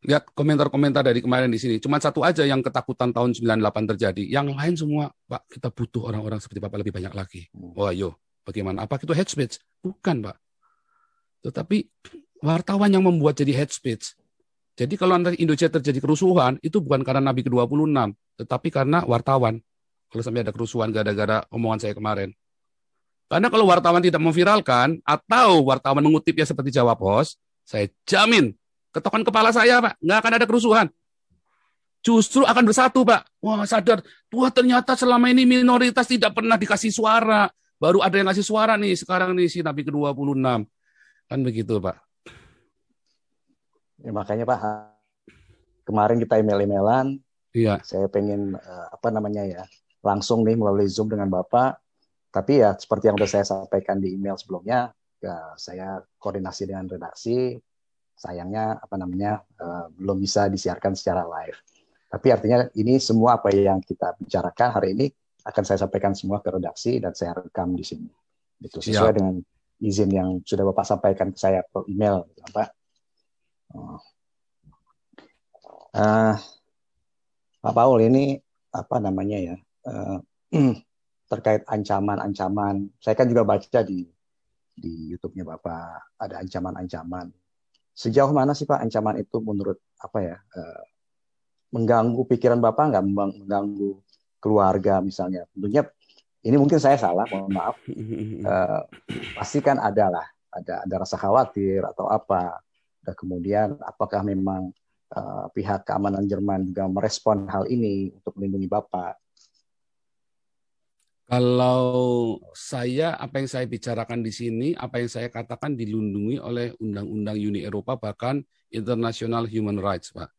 lihat komentar-komentar dari kemarin di sini. Cuma satu aja yang ketakutan tahun 98 terjadi. Yang lain semua, Pak, kita butuh orang-orang seperti Bapak lebih banyak lagi. Oh, ayo, bagaimana? Apa itu hate speech? Bukan, Pak. Tetapi wartawan yang membuat jadi hate speech. Jadi kalau nanti Indonesia terjadi kerusuhan, itu bukan karena Nabi ke-26, tetapi karena wartawan. Kalau sampai ada kerusuhan gara-gara omongan saya kemarin. Karena kalau wartawan tidak memviralkan, atau wartawan mengutipnya seperti Jawa Pos, saya jamin, ketokan kepala saya, Pak, nggak akan ada kerusuhan. Justru akan bersatu, Pak. Wah, sadar, wah ternyata selama ini minoritas tidak pernah dikasih suara. Baru ada yang ngasih suara nih, sekarang nih si Nabi ke-26. Kan begitu, Pak. Ya, makanya Pak, kemarin kita email-emailan, saya pengen langsung nih melalui Zoom dengan Bapak, tapi ya seperti yang sudah saya sampaikan di email sebelumnya, ya saya koordinasi dengan redaksi, sayangnya belum bisa disiarkan secara live. Tapi artinya ini semua apa yang kita bicarakan hari ini akan saya sampaikan semua ke redaksi dan saya rekam di sini. Itu sesuai dengan izin yang sudah Bapak sampaikan ke saya per email, Pak. Pak Paul, ini terkait ancaman-ancaman. Saya kan juga baca di YouTube-nya Bapak ada ancaman-ancaman. Sejauh mana sih Pak ancaman itu menurut mengganggu pikiran Bapak nggak, mengganggu keluarga misalnya? Tentunya ini mungkin saya salah, mohon maaf. Pasti kan ada rasa khawatir atau apa. Dan kemudian apakah memang pihak keamanan Jerman juga merespon hal ini untuk melindungi Bapak? Kalau saya, apa yang saya bicarakan di sini, apa yang saya katakan dilindungi oleh Undang-Undang Uni Eropa, bahkan International Human Rights, Pak.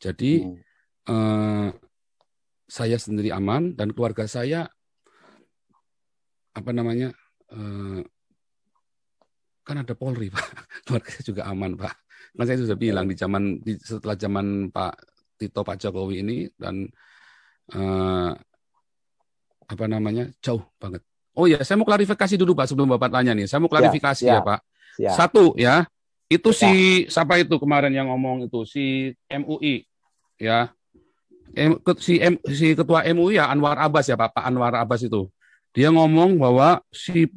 Jadi saya sendiri aman dan keluarga saya kan ada Polri, Pak. Keluarga saya juga aman, Pak. Kan saya sudah bilang setelah zaman Pak Tito, Pak Jokowi ini dan jauh banget. Oh ya, saya mau klarifikasi dulu Pak sebelum Bapak tanya nih. Saya mau klarifikasi ya Pak. Satu ya, itu siapa itu kemarin yang ngomong itu si MUI ya. Si ketua MUI ya Anwar Abbas ya Pak Anwar Abbas itu. Dia ngomong bahwa si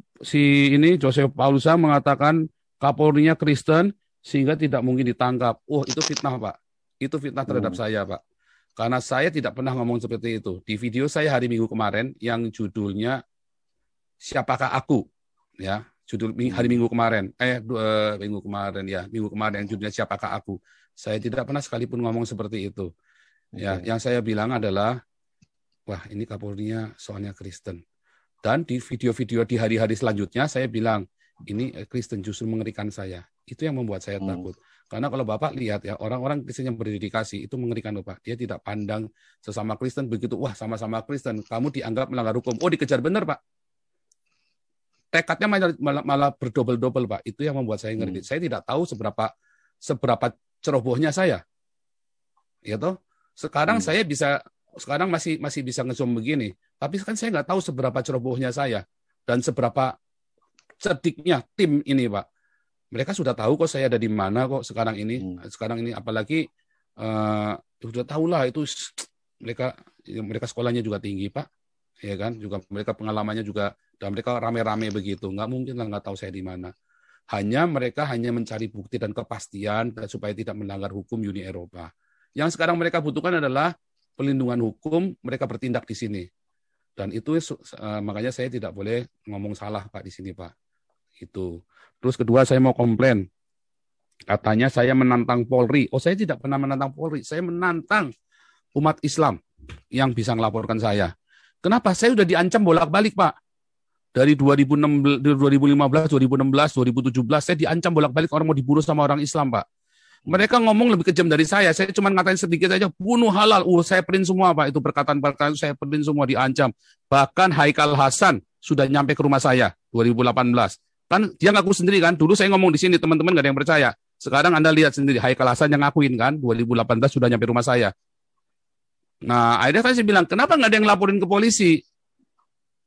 ini Joseph Paulusa mengatakan Kapolrinya Kristen sehingga tidak mungkin ditangkap. Oh, itu fitnah, Pak. Itu fitnah terhadap saya, Pak. Karena saya tidak pernah ngomong seperti itu. Di video saya hari Minggu kemarin yang judulnya Siapakah Aku? Ya, judul hari Minggu kemarin. Minggu kemarin yang judulnya Siapakah Aku? Saya tidak pernah sekalipun ngomong seperti itu. Ya, yang saya bilang adalah wah, ini Kapolrinya soalnya Kristen. Dan di video-video di hari-hari selanjutnya saya bilang, ini Kristen justru mengerikan saya. Itu yang membuat saya takut. Karena kalau Bapak lihat ya, orang-orang Kristen yang berdedikasi itu mengerikan loh Pak. Dia tidak pandang sesama Kristen begitu, wah sama-sama Kristen, kamu dianggap melanggar hukum. Oh dikejar benar Pak. Tekadnya malah berdobel-dobel Pak. Itu yang membuat saya ngeri. Saya tidak tahu seberapa cerobohnya saya. Ya toh? Sekarang saya masih bisa nge-zoom begini. Tapi kan saya nggak tahu seberapa cerobohnya saya dan seberapa cerdiknya tim ini, Pak. Mereka sudah tahu kok saya ada di mana kok sekarang ini. Sekarang ini apalagi sudah tahulah itu mereka sekolahnya juga tinggi, Pak. Ya kan? Juga mereka pengalamannya juga dan mereka rame-rame begitu. Nggak mungkin lah nggak tahu saya di mana. Mereka hanya mencari bukti dan kepastian supaya tidak melanggar hukum Uni Eropa. Yang sekarang mereka butuhkan adalah pelindungan hukum, mereka bertindak di sini. Dan itu makanya saya tidak boleh ngomong salah Pak di sini Pak. Itu. Terus kedua saya mau komplain. Katanya saya menantang Polri. Oh saya tidak pernah menantang Polri. Saya menantang umat Islam yang bisa melaporkan saya. Kenapa? Saya sudah diancam bolak-balik Pak. Dari 2006, 2015, 2016, 2017, saya diancam bolak-balik orang mau dibunuh sama orang Islam, Pak. Mereka ngomong lebih kejam dari saya cuma ngatain sedikit aja, bunuh halal. Saya print semua, Pak. Itu perkataan-perkataan itu saya print semua, diancam. Bahkan Haikal Hasan sudah nyampe ke rumah saya 2018. Kan dia ngaku sendiri kan, dulu saya ngomong di sini, teman-teman nggak ada yang percaya. Sekarang Anda lihat sendiri, Haikal Hasan yang ngakuin kan, 2018 sudah nyampe rumah saya. Nah, akhirnya saya bilang, kenapa nggak ada yang laporin ke polisi?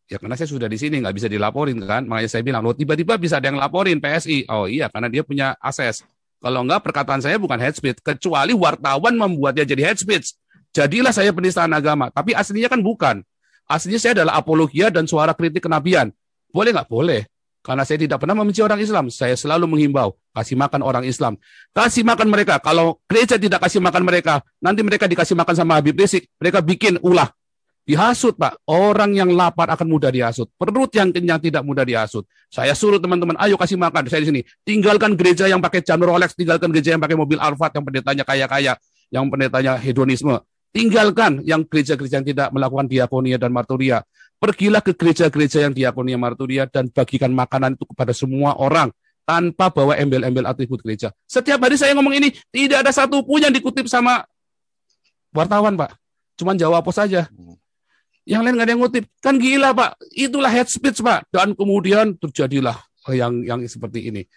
Ya karena saya sudah di sini, nggak bisa dilaporin kan. Makanya saya bilang, loh tiba-tiba bisa ada yang laporin PSI. Oh iya, karena dia punya akses. Kalau enggak, perkataan saya bukan hate speech. Kecuali wartawan membuatnya jadi hate speech. Jadilah saya penistaan agama. Tapi aslinya kan bukan. Aslinya saya adalah apologia dan suara kritik kenabian. Boleh nggak? Boleh. Karena saya tidak pernah membenci orang Islam. Saya selalu menghimbau, kasih makan orang Islam. Kasih makan mereka. Kalau gereja tidak kasih makan mereka, nanti mereka dikasih makan sama Habib Rizik. Mereka bikin ulah. Dihasut, Pak. Orang yang lapar akan mudah dihasut. Perut yang kenyang tidak mudah dihasut. Saya suruh teman-teman, ayo kasih makan. Saya di sini. Tinggalkan gereja yang pakai jam Rolex. Tinggalkan gereja yang pakai mobil Alphard, yang pendetanya kaya-kaya. Yang pendetanya hedonisme. Tinggalkan yang gereja-gereja yang tidak melakukan diakonia dan marturia. Pergilah ke gereja-gereja yang diakonia marturia dan bagikan makanan itu kepada semua orang. Tanpa bawa embel-embel atribut gereja. Setiap hari saya ngomong ini, tidak ada satu pun yang dikutip sama wartawan, Pak. Cuman jawab pos saja. Yang lain nggak ada yang ngutip. Kan gila, Pak. Itulah hate speech, Pak. Dan kemudian terjadilah yang seperti ini.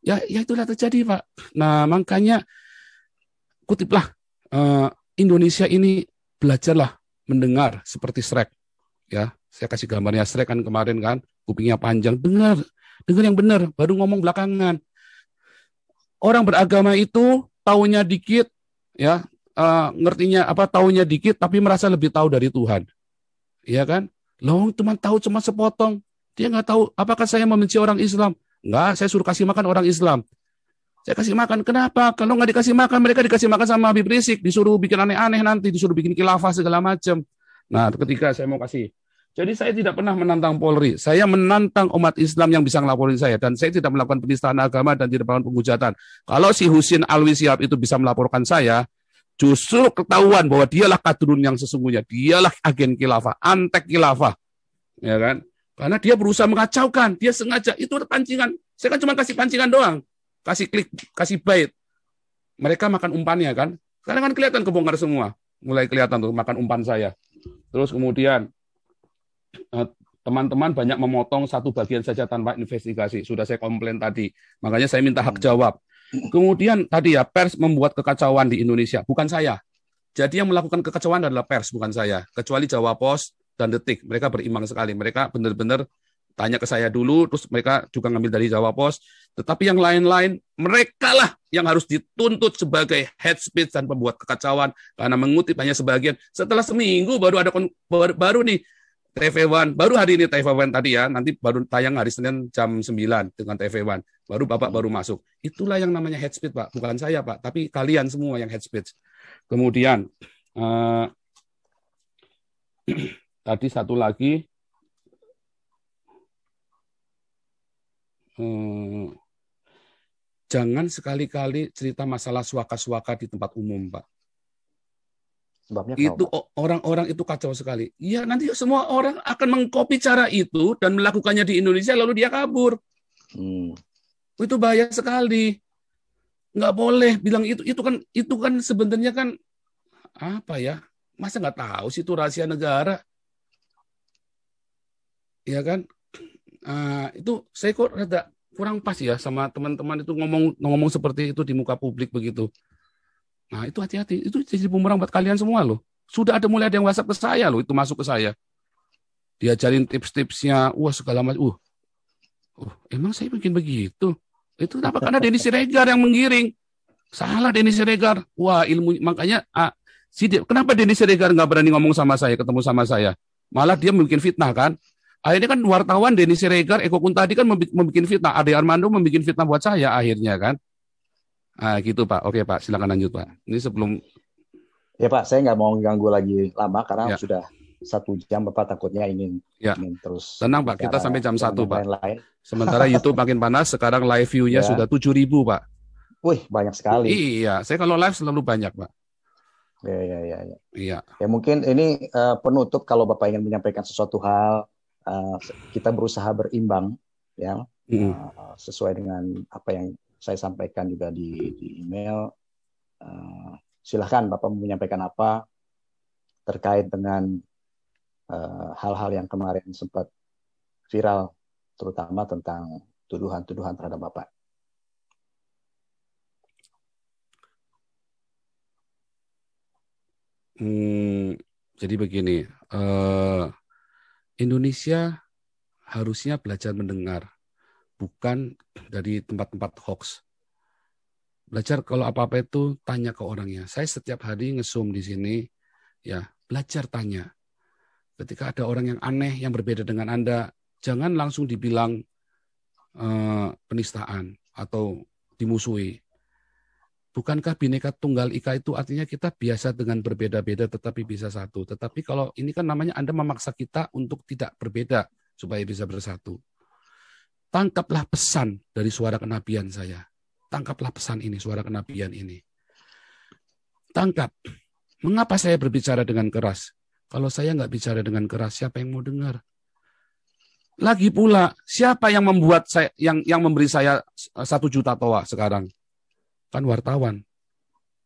Ya itulah terjadi, Pak. Nah, makanya kutiplah Indonesia ini, belajarlah mendengar seperti Shrek. Ya, saya kasih gambarnya Shrek kan kemarin kan, kupingnya panjang. Dengar yang benar, baru ngomong belakangan. Orang beragama itu taunya dikit, ya, ngertinya apa, taunya dikit tapi merasa lebih tahu dari Tuhan. Iya kan? Loh, cuma tahu cuma sepotong. Dia nggak tahu apakah saya membenci orang Islam. Nggak, saya suruh kasih makan orang Islam. Saya kasih makan. Kenapa? Kalau nggak dikasih makan, mereka dikasih makan sama Habib Rizik. Disuruh bikin aneh-aneh nanti. Disuruh bikin khilafah segala macam. Nah, ketika saya mau kasih. Jadi saya tidak pernah menantang Polri. Saya menantang umat Islam yang bisa ngelaporin saya. Dan saya tidak melakukan penistaan agama dan tidak melakukan penghujatan. Kalau si Husin Alwi Syihab itu bisa melaporkan saya, justru ketahuan bahwa dialah kadrun yang sesungguhnya. Dialah agen khilafah, antek khilafah. Ya kan? Karena dia berusaha mengacaukan. Dia sengaja. Itu pancingan. Saya kan cuma kasih pancingan doang. Kasih klik, kasih bait. Mereka makan umpannya kan. Sekarang kan kelihatan kebongkar semua. Mulai kelihatan tuh makan umpan saya. Terus kemudian teman-teman banyak memotong satu bagian saja tanpa investigasi. Sudah saya komplain tadi. Makanya saya minta hak jawab. Kemudian tadi ya, pers membuat kekacauan di Indonesia, bukan saya. Jadi yang melakukan kekacauan adalah pers, bukan saya. Kecuali Jawa Pos dan Detik, mereka berimbang sekali. Mereka benar-benar tanya ke saya dulu, terus mereka juga ngambil dari Jawa Pos. Tetapi yang lain-lain, mereka lah yang harus dituntut sebagai head speech dan pembuat kekacauan, karena mengutip hanya sebagian. Setelah seminggu baru ada baru nih, TV One, baru hari ini TV One tadi ya, nanti baru tayang hari Senin jam 9 dengan TV One. Baru Bapak baru masuk. Itulah yang namanya head speech, Pak. Bukan saya, Pak, tapi kalian semua yang head speech. Kemudian, tadi satu lagi, jangan sekali-kali cerita masalah suaka-suaka di tempat umum, Pak. Sebabnya itu orang-orang itu kacau sekali. Ya, nanti semua orang akan mengcopy cara itu dan melakukannya di Indonesia, lalu dia kabur. Itu bahaya sekali. Nggak boleh bilang itu. Itu kan sebenarnya kan apa ya? Masa nggak tahu sih itu rahasia negara? Ya kan? Itu saya kok rada kurang pas ya sama teman-teman itu ngomong seperti itu di muka publik begitu. Nah, itu hati-hati. Itu jadi bumerang buat kalian semua loh. Sudah mulai ada yang WhatsApp ke saya loh, itu masuk ke saya. Diajarin tips-tipsnya, segala macam. Emang saya bikin begitu? Itu kenapa? Karena Denny Siregar yang menggiring. Salah Denny Siregar. Wah, ilmu, makanya kenapa Denny Siregar nggak berani ngomong sama saya, ketemu sama saya? Malah dia membuat fitnah kan? Akhirnya kan wartawan Denny Siregar, Eko Kuntadi kan membuat fitnah. Ade Armando membuat fitnah buat saya akhirnya kan? Gitu Pak. Oke Pak, silakan lanjut Pak. Ini sebelum. Ya Pak, saya nggak mau ganggu lagi lama karena sudah 1 jam. Bapak takutnya ingin terus. Tenang Pak, kita sampai jam 1 Pak. Lain-lain. Sementara YouTube makin panas, sekarang live view-nya sudah 7.000 Pak. Wih, banyak sekali. Iya, saya kalau live selalu banyak Pak. Iya. Ya mungkin ini penutup kalau Bapak ingin menyampaikan sesuatu hal kita berusaha berimbang, ya, Mm. sesuai dengan apa yang saya sampaikan juga di email. Silahkan Bapak menyampaikan apa terkait dengan hal-hal yang kemarin sempat viral, terutama tentang tuduhan-tuduhan terhadap Bapak. Jadi begini, Indonesia harusnya belajar mendengar, bukan dari tempat-tempat hoax. Belajar kalau apa-apa itu tanya ke orangnya. Saya setiap hari nge-zoom di sini, ya belajar tanya. Ketika ada orang yang aneh, yang berbeda dengan Anda, jangan langsung dibilang penistaan atau dimusuhi. Bukankah Bhinneka Tunggal Ika itu artinya kita biasa dengan berbeda-beda tetapi bisa satu. Tetapi kalau ini kan namanya Anda memaksa kita untuk tidak berbeda supaya bisa bersatu. Tangkaplah pesan dari suara kenabian saya. Tangkaplah pesan ini, suara kenabian ini. Tangkap. Mengapa saya berbicara dengan keras? Kalau saya nggak bicara dengan keras, siapa yang mau dengar? Lagi pula, siapa yang membuat saya, yang memberi saya 1 juta toa sekarang? Kan wartawan.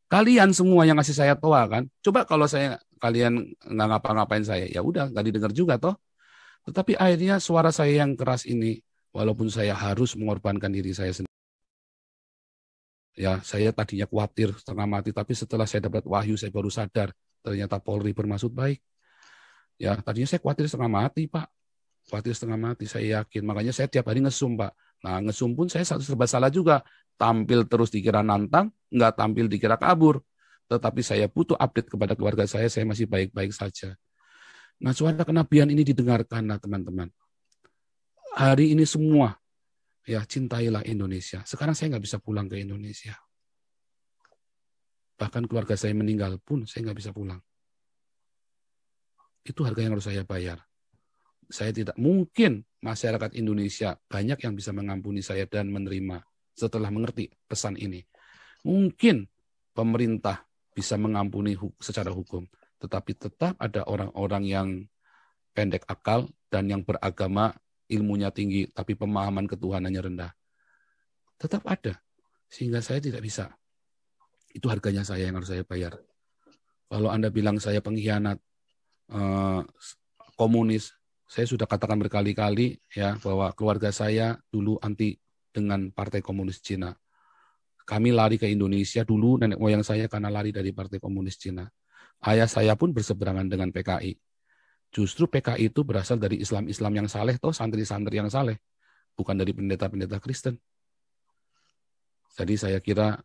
Kalian semua yang ngasih saya toa kan. Coba kalau kalian nggak ngapa-ngapain saya, ya udah nggak didengar juga toh. Tetapi akhirnya suara saya yang keras ini, walaupun saya harus mengorbankan diri saya sendiri. Ya, saya tadinya khawatir setengah mati, tapi setelah saya dapat wahyu, saya baru sadar ternyata Polri bermaksud baik. Ya, tadinya saya khawatir setengah mati, Pak. Khawatir setengah mati, saya yakin. Makanya saya tiap hari nge-zoom, Pak. Nah, nge-zoom pun saya serba salah juga. Tampil terus dikira nantang, nggak tampil dikira kabur. Tetapi saya butuh update kepada keluarga saya masih baik-baik saja. Nah, suara kenabian ini didengarkan, nah, teman-teman. Hari ini semua, ya, cintailah Indonesia. Sekarang saya nggak bisa pulang ke Indonesia. Bahkan keluarga saya meninggal pun saya nggak bisa pulang. Itu harga yang harus saya bayar. Saya tidak mungkin masyarakat Indonesia banyak yang bisa mengampuni saya dan menerima setelah mengerti pesan ini. Mungkin pemerintah bisa mengampuni secara hukum, tetapi tetap ada orang-orang yang pendek akal dan yang beragama, ilmunya tinggi, tapi pemahaman ketuhanannya rendah. Tetap ada, sehingga saya tidak bisa. Itu harganya saya yang harus saya bayar. Kalau Anda bilang saya pengkhianat, komunis, saya sudah katakan berkali-kali ya bahwa keluarga saya dulu anti dengan Partai Komunis Cina. Kami lari ke Indonesia dulu, nenek moyang saya karena lari dari Partai Komunis Cina. Ayah saya pun berseberangan dengan PKI. Justru PKI itu berasal dari Islam-Islam yang saleh, atau santri-santri yang saleh, bukan dari pendeta-pendeta Kristen. Jadi saya kira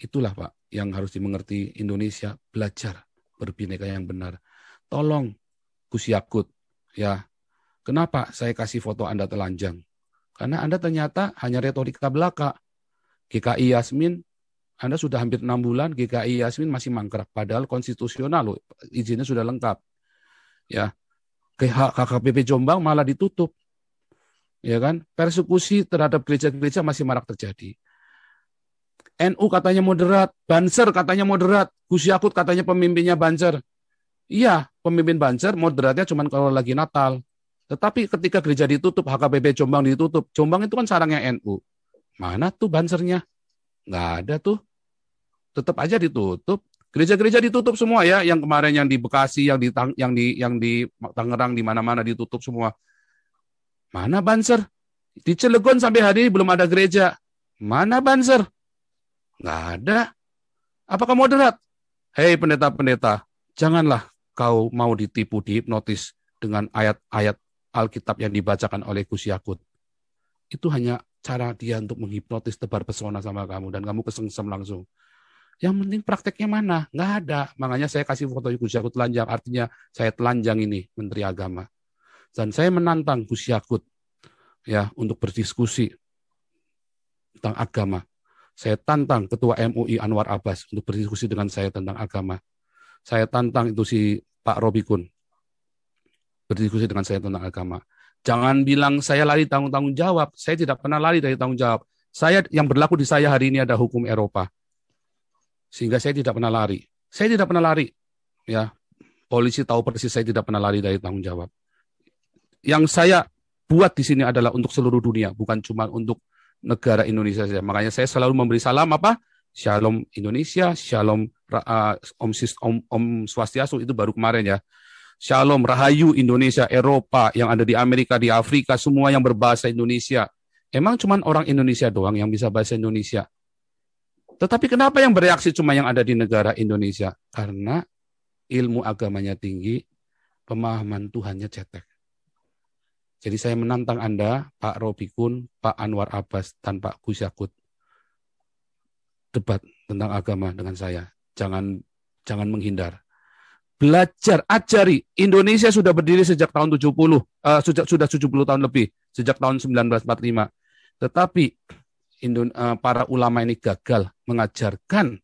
itulah Pak yang harus dimengerti Indonesia, belajar berbineka yang benar. Tolong Gus Yakut, ya, kenapa saya kasih foto Anda telanjang? Karena Anda ternyata hanya retorika belaka. GKI Yasmin, Anda sudah hampir 6 bulan, GKI Yasmin masih mangkrak. Padahal konstitusional loh, izinnya sudah lengkap. Ya, KKPP Jombang malah ditutup. Ya kan? Persekusi terhadap gereja-gereja masih marak terjadi. NU katanya moderat, Banser katanya moderat, Gus Yakut katanya pemimpinnya Banser. Iya, pemimpin Banser moderatnya cuma kalau lagi Natal. Tetapi ketika gereja ditutup, HKBP Jombang ditutup, Jombang itu kan sarangnya NU. Mana tuh Bansernya? Nggak ada tuh. Tetap aja ditutup. Gereja-gereja ditutup semua ya, yang kemarin yang di Bekasi, yang di Tangerang, di mana-mana ditutup semua. Mana Banser? Di Cilegon sampai hari ini belum ada gereja. Mana Banser? Nggak ada. Apakah moderat? Hei pendeta-pendeta, janganlah kau mau ditipu, dihipnotis dengan ayat-ayat Alkitab yang dibacakan oleh Gus Yakut. Itu hanya cara dia untuk menghipnotis, tebar pesona sama kamu, dan kamu kesengsem langsung. Yang penting prakteknya mana? Nggak ada. Makanya saya kasih foto Gus Yakut telanjang, artinya saya telanjang ini, Menteri Agama. Dan saya menantang Gus Yakut ya untuk berdiskusi tentang agama. Saya tantang Ketua MUI Anwar Abbas untuk berdiskusi dengan saya tentang agama. Saya tantang itu si Pak Robikun berdiskusi dengan saya tentang agama. Jangan bilang saya lari tanggung jawab. Saya tidak pernah lari dari tanggung jawab. Saya yang berlaku di saya hari ini ada hukum Eropa. Sehingga saya tidak pernah lari. Saya tidak pernah lari. Ya, polisi tahu persis saya tidak pernah lari dari tanggung jawab. yang saya buat di sini adalah untuk seluruh dunia, bukan cuma untuk negara Indonesia saja. Makanya saya selalu memberi salam apa? Shalom Indonesia, Shalom Om Swastiastu, itu baru kemarin ya. Shalom Rahayu Indonesia, Eropa, yang ada di Amerika, di Afrika, semua yang berbahasa Indonesia. Emang cuma orang Indonesia doang yang bisa bahasa Indonesia? Tetapi kenapa yang bereaksi cuma yang ada di negara Indonesia? Karena ilmu agamanya tinggi, pemahaman Tuhannya cetek. Jadi saya menantang Anda, Pak Robikun, Pak Anwar Abbas, dan Pak Gus Yakut, debat tentang agama dengan saya. Jangan menghindar. Belajar, ajari. Indonesia sudah berdiri sejak tahun 70, sudah 70 tahun lebih, sejak tahun 1945. Tetapi para ulama ini gagal mengajarkan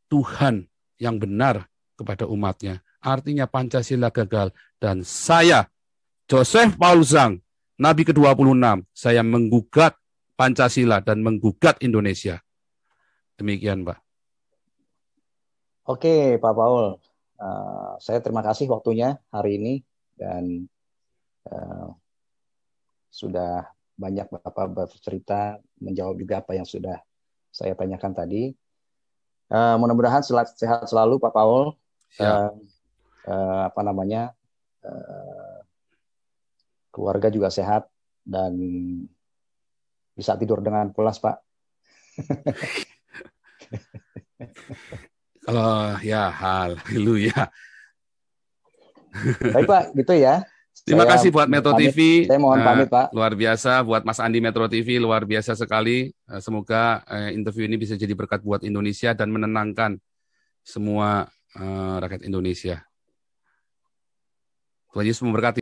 Tuhan yang benar kepada umatnya. Artinya Pancasila gagal. Dan saya, Joseph Paul Zhang, Nabi ke-26, saya menggugat Pancasila dan menggugat Indonesia. Demikian, Pak. Oke, Pak Paul. Saya terima kasih waktunya hari ini dan sudah banyak Bapak bercerita, menjawab juga apa yang sudah saya tanyakan tadi. Mudah-mudahan sehat selalu Pak Paul. Keluarga juga sehat dan bisa tidur dengan pulas, Pak. Ya, haleluya. Baik, Pak, gitu ya. Terima kasih buat Metro TV. Saya mohon pamit, Pak. Luar biasa buat Mas Andi Metro TV, luar biasa sekali. Semoga interview ini bisa jadi berkat buat Indonesia dan menenangkan semua rakyat Indonesia. Tuhan Yesus memberkati.